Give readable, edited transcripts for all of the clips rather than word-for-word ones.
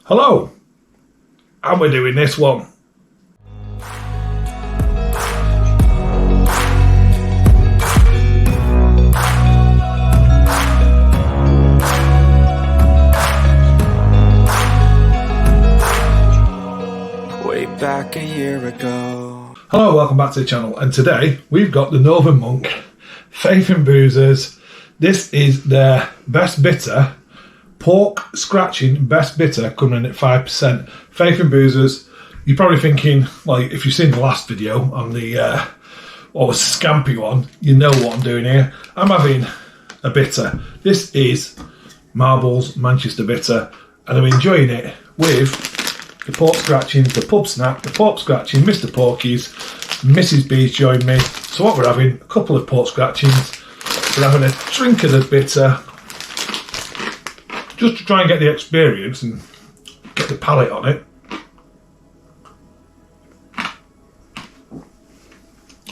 Hello, and we're doing this one. Way back a year ago. Hello, welcome back to the channel, and today we've got the Northern Monk Faith and Boozers. This is their best bitter, pork scratching best bitter, coming in at 5%. Faith and Boozers, you're probably thinking, well, if you've seen the last video on the what was Scampy one, you know what I'm doing here. I'm having a bitter. This is Marbles Manchester Bitter, and I'm enjoying it with the pork scratching, the pub snack, the pork scratching, Mr. Porky's, Mrs. B's joined me. So what we're having, a couple of pork scratchings, we're having a drink of the bitter, just to try and get the experience and get the palate on it.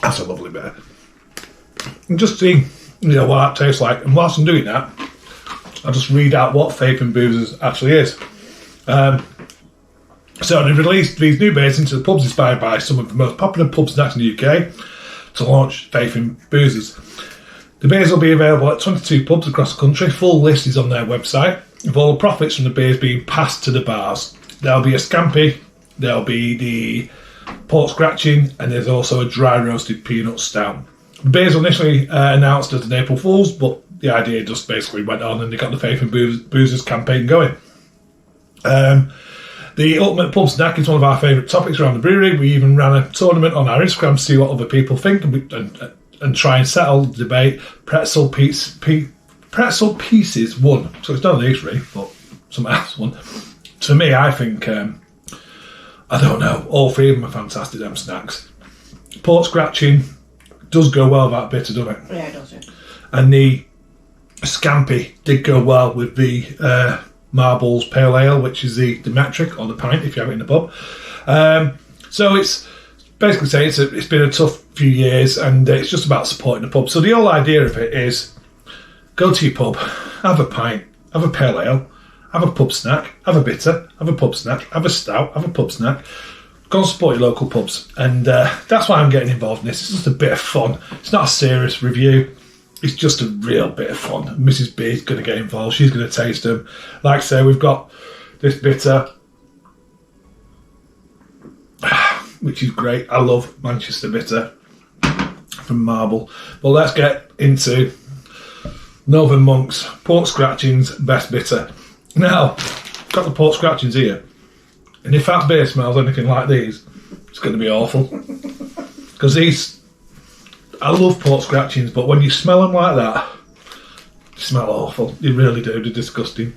That's a lovely bitter. And just seeing, what that tastes like. And whilst I'm doing that, I'll just read out what Faith and Boozers actually is. So they've released these new beers into the pubs inspired by some of the most popular pub snacks in the UK to launch Faith and Boozers. The beers will be available at 22 pubs across the country. Full list is on their website, with all the profits from the beers being passed to the bars. There'll be a scampi, there'll be the pork scratching, and there's also a dry roasted peanut stout. The beers were initially announced as an April Fool's, but the idea just basically went on and they got the Faith and Boozers campaign going. The ultimate pub snack is one of our favourite topics around the brewery. We even ran a tournament on our Instagram to see what other people think and try and settle the debate. Pretzel pieces won. So it's not these three, but something else won. To me, I think, I don't know, all three of them are fantastic, them snacks. Pork scratching does go well with that bitter, doesn't it? Yeah, it does, yeah. And the scampi did go well with the Marbles Pale Ale, which is the metric or the pint if you have it in the pub. So it's basically saying it's been a tough few years and it's just about supporting the pub. So the whole idea of it is go to your pub, have a pint, have a pale ale, have a pub snack, have a bitter, have a pub snack, have a stout, have a pub snack. Go and support your local pubs. And that's why I'm getting involved in this. It's just a bit of fun. It's not a serious review. It's just a real bit of fun. Mrs. B is going to get involved. She's going to taste them. Like I say, we've got this bitter, which is great. I love Manchester Bitter from Marble. But let's get into Northern Monk's Pork Scratchings Best Bitter. Now, I've got the pork scratchings here. And if that beer smells anything like these, it's going to be awful. Because I love pork scratchings, but when you smell them like that, they smell awful. They really do. They're disgusting.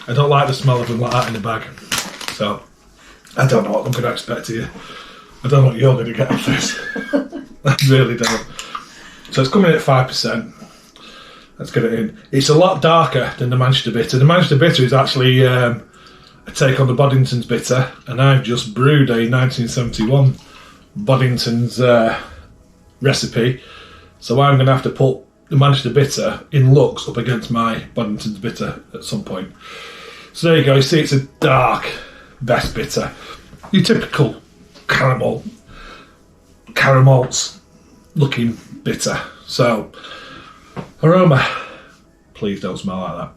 I don't like the smell of them like that in the bag. So, I don't know what I'm going to expect here. I don't know what you're going to get off this. I really don't. So it's coming in at 5%. Let's get it in. It's a lot darker than the Manchester Bitter. The Manchester Bitter is actually a take on the Boddington's Bitter, and I've just brewed a 1971 Boddington's recipe, so I'm going to have to put the Manchester Bitter in looks up against my Boddington's Bitter at some point. So there you go, you see it's a dark best bitter. Your typical caramels looking bitter. So, aroma, please don't smell like that.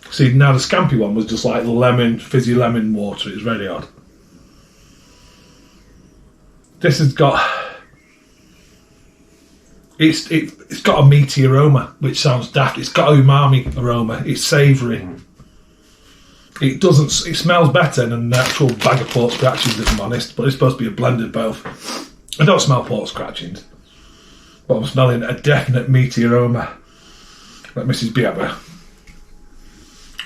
See, now the Scampi one was just like fizzy lemon water. It was very odd. This has got, it's got a meaty aroma, which sounds daft. It's got umami aroma. It's savoury. It smells better than the actual bag of pork scratchings, if I'm honest, but it's supposed to be a blend of both. I don't smell pork scratchings, but I'm smelling a definite meaty aroma. Let Mrs. B have a.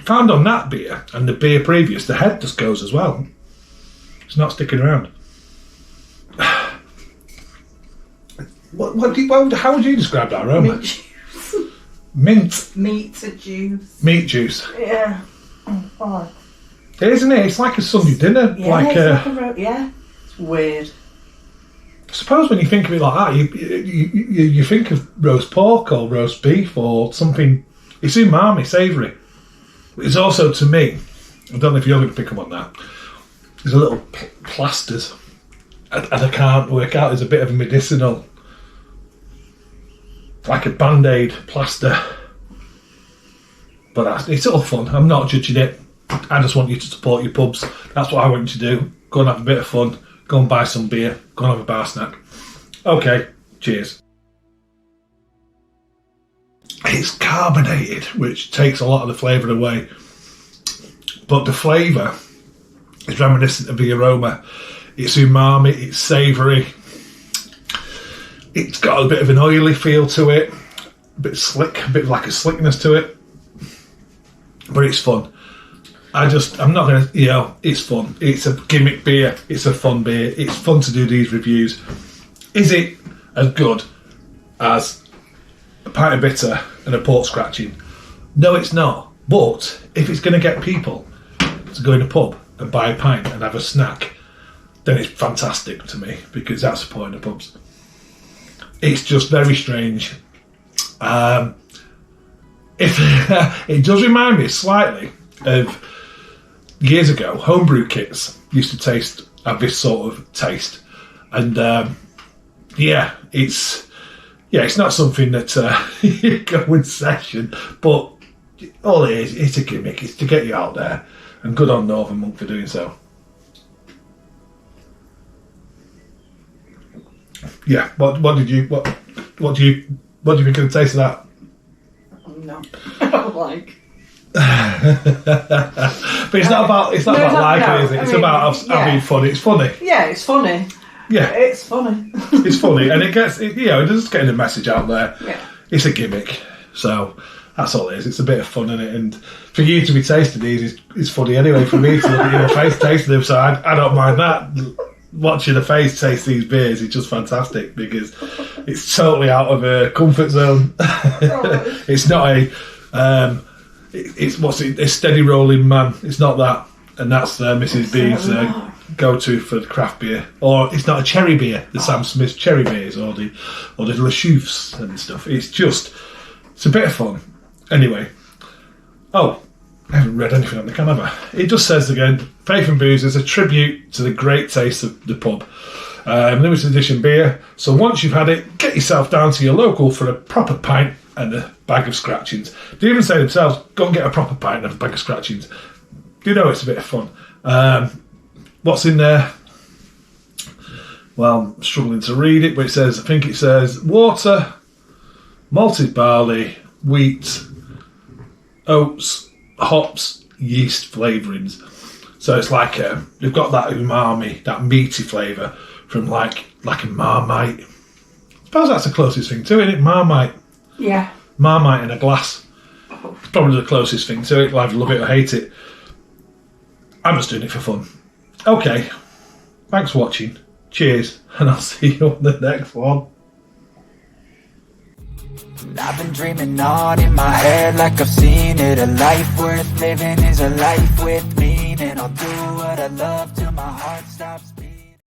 Found on that beer and the beer previous, the head just goes as well. It's not sticking around. How would you describe that aroma? Mint juice. Mint. Meat juice. Meat juice. Yeah. Oh. Isn't it? It's like a Sunday dinner. Yeah, it's weird. I suppose when you think of it like that, you think of roast pork or roast beef or something. It's umami, savoury. It's also, to me, I don't know if you're going to pick up on that, there's a little plasters, and I can't work out, there's a bit of a medicinal, like a Band-Aid plaster. But it's all fun. I'm not judging it. I just want you to support your pubs. That's what I want you to do. Go and have a bit of fun. Go and buy some beer. Go and have a bar snack. Okay, cheers. It's carbonated, which takes a lot of the flavour away. But the flavour is reminiscent of the aroma. It's umami, it's savoury. It's got a bit of an oily feel to it. A bit slick, a bit like a slickness to it. But it's fun. I'm not going to, it's fun. It's a gimmick beer. It's a fun beer. It's fun to do these reviews. Is it as good as a pint of bitter and a port scratching? No, it's not. But if it's going to get people to go in a pub and buy a pint and have a snack, then it's fantastic to me, because that's the point of pubs. It's just very strange. It does remind me slightly of years ago, homebrew kits used to have this sort of taste, and it's not something that you go in session, but all it is, it's a gimmick. It's to get you out there, and good on Northern Monk for doing so. Yeah, what do you think of the taste of that? No, I don't like. But it's not about liking, is it? It's about having fun. It's funny. Yeah, it's funny. Yeah, it's funny. It's funny, and it does get the message out there. Yeah, it's a gimmick. So that's all it is. It's a bit of fun in it, and for you to be tasting these is funny anyway. For me to look at your face tasting them, so I don't mind that. Watching a face taste these beers is just fantastic, because it's totally out of a comfort zone. It's not a steady rolling man. It's not that, and that's Mrs. B's go-to for the craft beer. Or it's not a cherry beer, the Sam Smith cherry beers, or the Le Choufs and stuff. It's a bit of fun. Anyway, I haven't read anything on the can, have I? It just says again, Faith and Booze is a tribute to the great taste of the pub. Limited edition beer. So once you've had it, get yourself down to your local for a proper pint and a bag of scratchings. They even say themselves, go and get a proper pint and a bag of scratchings. You know it's a bit of fun. What's in there? Well, I'm struggling to read it, but I think it says water, malted barley, wheat, oats, hops, yeast flavourings. So it's like they've got that umami, that meaty flavour from like a Marmite. I suppose that's the closest thing to it, isn't it? Marmite. Yeah. Marmite in a glass. It's probably the closest thing to it. Either love it or hate it. I'm just doing it for fun. Okay. Thanks for watching. Cheers. And I'll see you on the next one. I've been dreaming on in my head like I've seen it. A life worth living is a life with meaning. I'll do what I love till my heart stops beating.